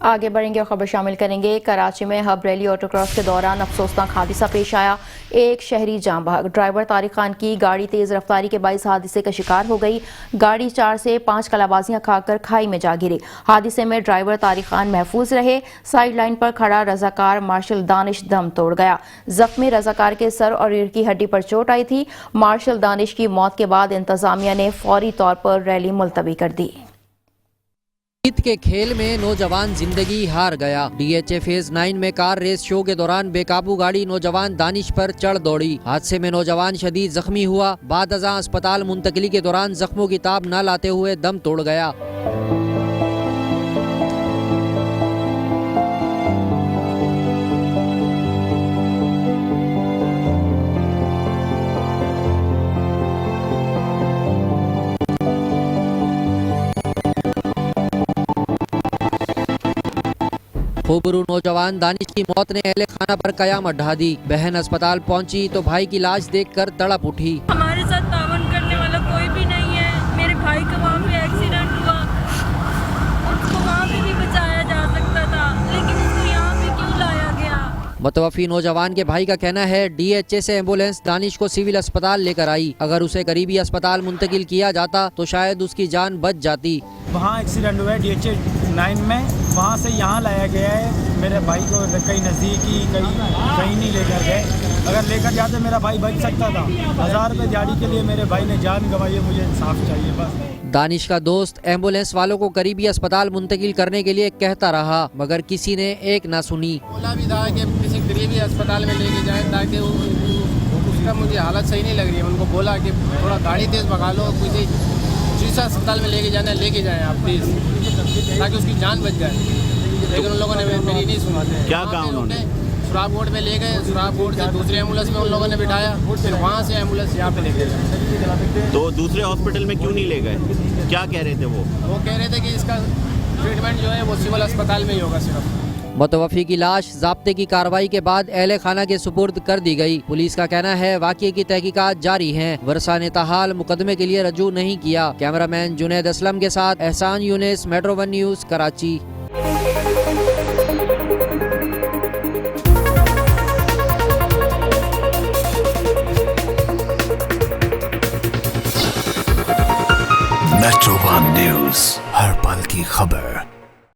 आगे बढ़ेंगे और खबर शामिल करेंगे। कराची में हब रैली ऑटोक्रॉस के दौरान अफसोसनाक हादसा पेश आया। एक शहरी जाँ बहक। ड्राइवर तारिक खान की गाड़ी तेज रफ्तारी के बाइस हादसे का शिकार हो गई। गाड़ी 4 से 5 कलाबाजियां खाकर खाई में जा गिरी। हादसे में ड्राइवर तारिक खान महफूज रहे। साइड लाइन पर खड़ा रजाकार मार्शल दानिश दम तोड़ गया। जख्मी रजाकार के सर और रीढ़ की हड्डी पर चोट आई थी। मार्शल दानिश की मौत के बाद इंतजामिया ने फौरी तौर पर रैली मुलतवी कर दी। ईद के खेल में नौजवान जिंदगी हार गया। DHA फेज 9 में कार रेस शो के दौरान बेकाबू गाड़ी नौजवान दानिश पर चढ़ दौड़ी। हादसे में नौजवान शदीद जख्मी हुआ। बाद अज़ां अस्पताल मुंतकिली के दौरान जख्मों की ताब न लाते हुए दम तोड़ गया। खूबरू नौजवान दानिश की मौत ने अहले खाना पर कयामत ढा दी। बहन अस्पताल पहुंची तो भाई की लाश देखकर तड़प उठी। हमारे साथ तावन करने वाला कोई भी नहीं है। मेरे भाई का वहाँ पे एक्सीडेंट हुआ, उसको वहाँ पे भी बचाया जा सकता था, लेकिन उसको यहाँ पे क्यों लाया गया। मुतवफ़ी नौजवान के भाई का कहना है DHA से एम्बुलेंस दानिश को सिविल अस्पताल लेकर आई। अगर उसे करीबी अस्पताल मुंतकिल किया जाता तो शायद उसकी जान बच जाती। वहाँ एक्सीडेंट हुआ है DHA 9 में, वहाँ से यहाँ लाया गया है। मेरे भाई को कहीं नज़दीकी कहीं नहीं लेकर गए। अगर लेकर जाते मेरा भाई बच सकता था। 1000 रुपये दिहाड़ी के लिए मेरे भाई ने जान गंवाई है। मुझे इंसाफ चाहिए बस। दानिश का दोस्त एम्बुलेंस वालों को करीबी अस्पताल मुंतकिल करने के लिए कहता रहा, मगर किसी ने एक ना सुनी। बोला भी था कि किसी करीबी अस्पताल में लेके जाएं ताकि उसका मुझे हालत सही नहीं लग रही है। उनको बोला कि थोड़ा गाड़ी तेज़ भगा लो, किसी दूसरे अस्पताल में लेके जाना लेके जाएं आप प्लीज़, ताकि उसकी जान बच जाए। लेकिन उन लोगों ने मेरी नहीं सुना। क्या कहा उन्होंने? सुराब बोर्ड में ले गए। सुराब बोर्ड से दूसरे एम्बुलेंस में उन लोगों ने बिठाया, फिर वहाँ से एम्बुलेंस यहाँ पे ले गए। तो दूसरे हॉस्पिटल में क्यों नहीं ले गए? क्या कह रहे थे वो कह रहे थे कि इसका ट्रीटमेंट जो है वो सिविल अस्पताल में ही होगा सिर्फ। मुतवफ़ी की लाश ज़ाब्ते की कार्रवाई के बाद अहले खाना के सुपुर्द कर दी गई। पुलिस का कहना है वाक़ये की तहकीकात जारी हैं। वरसा ने ताहाल मुकदमे के लिए रजू नहीं किया। कैमरामैन जुनैद असलम के साथ एहसान यूनिस, मेट्रो 1 न्यूज़, कराची।